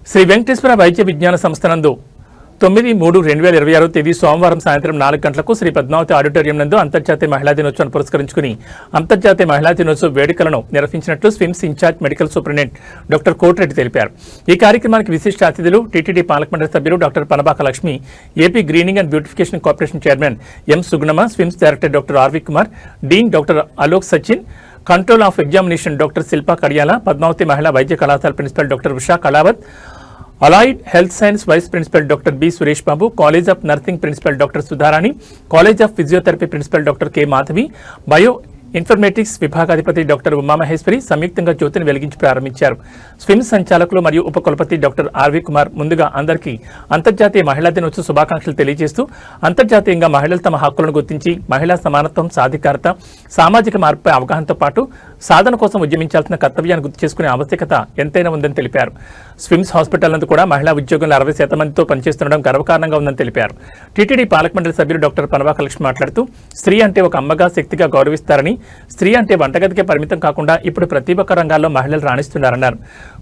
శ్రీ వెంకటేశ్వర వైద్య విజ్ఞాన సంస్థ నందు 9/3/2026 తేదీ సోమవారం సాయంత్రం 4 గంటలకు శ్రీ పద్మావతి ఆడిటోరియం నందు అంతర్జాతీయ మహిళా దినోత్సవాన్ని పురస్కరించుకుని అంతర్జాతీయ మహిళా దినోత్సవ వేడుకలను నిర్వహించినట్లు SVIMS incharge medical superintendent doctor Kotireddy తెలిపారు. ఈ కార్యక్రమానికి విశిష్ట అతిథులు టీటీడీ పాలక మండలి సభ్యులు doctor Panabaka Lakshmi, AP greening and beautification corporation chairman M Sugunamma, SVIMS director doctor R V Kumar, dean doctor Alok Sachin, control of examination doctor Shilpa Kadiyala, Padmavati మహిళా వైద్య కళాశాల principal doctor Usha Kalavath, allied health science vice principal doctor B Suresh Babu, college of nursing principal doctor Sudharani, college of physiotherapy principal doctor K Madhavi, bioinformatics విభాగాధిపతి doctor Umamaheswari సంయుక్తంగా జ్యోతిని వెలిగించి ప్రారంభించారు. స్విమ్స్ సంచాలకులు మరియు ఉపకులపతి డాక్టర్ ఆర్వి కుమార్ ముందుగా అందరికీ అంతర్జాతీయ మహిళా దినోత్సవ శుభాకాంక్షలు తెలియజేస్తూ అంతర్జాతీయంగా మహిళలు తమ హక్కులను గుర్తించి మహిళా సమానత్వం, సాధికారత, సామాజిక మార్పుపై అవగాహనతో పాటు సాధన కోసం ఉద్యమించాల్సిన కర్తవ్యాన్ని గుర్తు చేసుకునే ఆవశ్యకత ఎంతైనా ఉందని తెలిపారు. స్విమ్స్ హాస్పిటల్ నందు కూడా మహిళా ఉద్యోగులు 60% మందితో పనిచేస్తుండడం గర్వకారణంగా ఉందని తెలిపారు. టీటీడీ పాలక మండలి సభ్యులు డాక్టర్ పనబాక లక్ష్మి మాట్లాడుతూ స్త్రీ అంటే ఒక అమ్మగా, శక్తిగా గౌరవిస్తారని, స్త్రీ అంటే వంటగదికే పరిమితం కాకుండా ఇప్పుడు ప్రతి ఒక్క రంగాల్లో మహిళలు రాణిస్తున్నారన్నారు.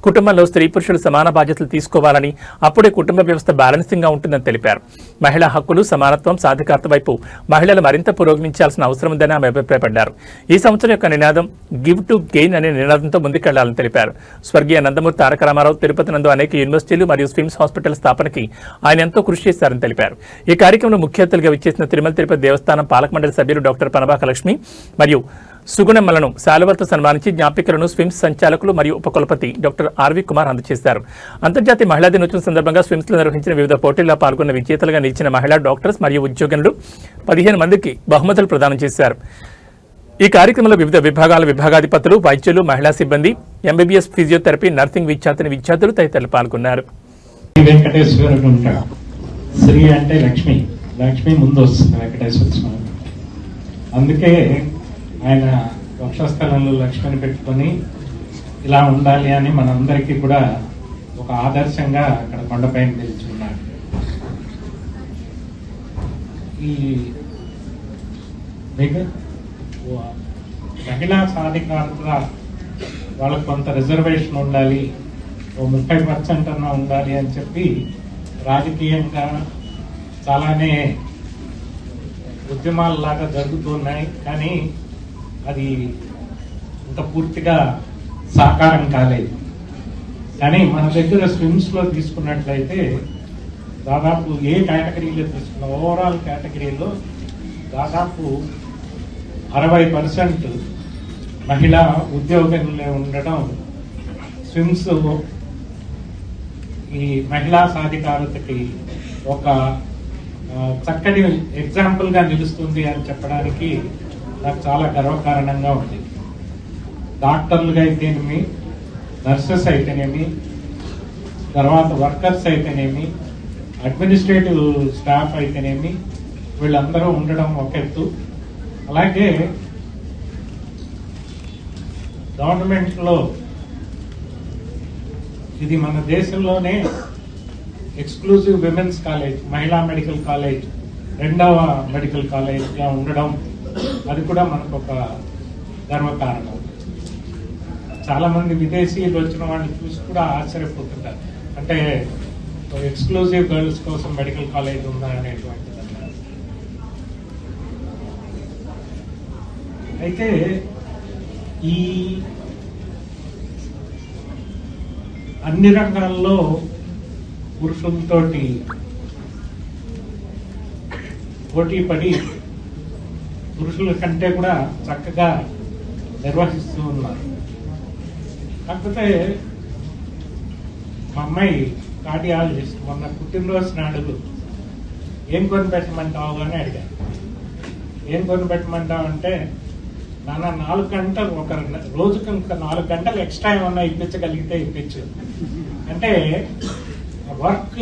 కుటుంబంలో స్త్రీ పురుషులు సమాన బాధ్యతలు తీసుకోవాలని, అప్పుడే కుటుంబ వ్యవస్థ బ్యాలెన్సింగ్ గా ఉంటుందని తెలిపారు. మహిళా హక్కులు, సమానత్వం, సాధికారత వైపు మహిళలు మరింత పురోగమించాల్సిన అవసరం ఉందని ఆమె అభిప్రాయపడ్డారు. ఈ సంవత్సరం యొక్క నినాదం గివ్ టు గెయిన్ అనే నినాదంతో ముందుకెళ్లాలని తెలిపారు. స్వర్గీయ నందమూరి తారక రామారావు తిరుపతి నందు అనేక యూనివర్సిటీలు మరియు స్విమ్స్ హాస్పిటల్ స్థాపనకి ఆయన ఎంతో కృషి చేశారని తెలిపారు. ఈ కార్యక్రమంలో ముఖ్య అతిథులుగా విచ్చేసిన తిరుమల తిరుపతి దేవస్థానం పాలక మండలి సభ్యులు డాక్టర్ పనబాక లక్ష్మి మరియు సుగుణమ్మలను శాలువలతో సన్మానించి జ్ఞాపికలను స్విమ్స్ సంచాలకులు మరియు ఉపకులపతి డాక్టర్ ఆర్వి కుమార్ అందజేశారు. అంతర్జాతీయ మహిళా దినోత్సవం సందర్భంగా స్విమ్స్ లో నిర్వహించిన వివిధ పోటీల్లో పాల్గొన్న విజేతలుగా నిలిచిన మహిళా డాక్టర్స్ మరియు ఉద్యోగులు 15 మందికి బహుమతులు ప్రదానం చేశారు. ఈ కార్యక్రమంలో వివిధ విభాగాల విభాగాధిపతులు, వైద్యులు, మహిళా సిబ్బంది, ఎంబీబీఎస్, ఫిజియోథెరపీ, నర్సింగ్ విద్యార్థులు తదితరులు పాల్గొన్నారు. శ్రీ అంటే లక్ష్మి, లక్ష్మి ముందు వస్తుంది వెంకటేశ్వర స్వామి. అందుకే ఆయన వక్షస్థలంలో లక్ష్మిని పెట్టుకొని ఇలా ఉండాలి అని మనందరికీ కూడా ఒక ఆదర్శంగా అక్కడ కొండపైన నిల్చున్నారు. ఈ మహిళా సాధికారత వాళ్ళకు కొంత రిజర్వేషన్ ఉండాలి, 30% అన్నా ఉండాలి అని చెప్పి రాజకీయంగా చాలానే ఉద్యమాలలాగా జరుగుతున్నాయి. కానీ అది ఇంత పూర్తిగా సాకారం కాలేదు. కానీ మన దగ్గర స్విమ్స్ లో తీసుకున్నట్లయితే దాదాపు ఏ కేటగిరీలో తీసుకున్న ఓవరాల్ కేటగిరీలో దాదాపు 60% మహిళా ఉద్యోగులే ఉండడం స్విమ్స్ ఈ మహిళా సాధికారతకి ఒక చక్కని ఎగ్జాంపుల్ గా నిలుస్తుంది అని చెప్పడానికి నాకు చాలా గర్వకారణంగా ఉంది. డాక్టర్లుగా అయితేనేమి, నర్సెస్ అయితేనేమి, తర్వాత వర్కర్స్ అయితేనేమి, అడ్మినిస్ట్రేటివ్ స్టాఫ్ అయితేనేమి, వీళ్ళందరూ ఉండడం ఒక ఎత్తు. అలాగే గవర్నమెంట్ లో ఇది మన దేశంలోనే ఎక్స్క్లూజివ్ విమెన్స్ కాలేజ్, మహిళా మెడికల్ కాలేజ్, 2వ మెడికల్ కాలేజ్ గా ఉండడం అది కూడా మనకు ఒక గర్వకారణం. చాలా మంది విదేశీయులు వచ్చిన వాళ్ళని చూసి కూడా ఆశ్చర్యపోతుంటారు. అంటే ఎక్స్క్లూజివ్ గర్ల్స్ కోసం మెడికల్ కాలేజ్ ఉందా అనేటువంటిది. అయితే ఈ అన్ని రంగాల్లో పురుషులతోటి పోటీ పడి పురుషుల కంటే కూడా చక్కగా నిర్వహిస్తూ ఉన్నారు. కాకపోతే మా అమ్మాయి కార్డియాలజిస్ట్ మొన్న పుట్టినరోజు నాడు ఏం కొని పెట్టమంటావు అని అడిగాను. ఏం కొని పెట్టమంటావు అంటే, నాన్న 4 గంటలు ఒక రోజుకి ఇంకా 4 గంటలు ఎక్స్ట్రా ఏమన్నా ఇప్పించగలిగితే ఇప్పించు అంటే వర్క్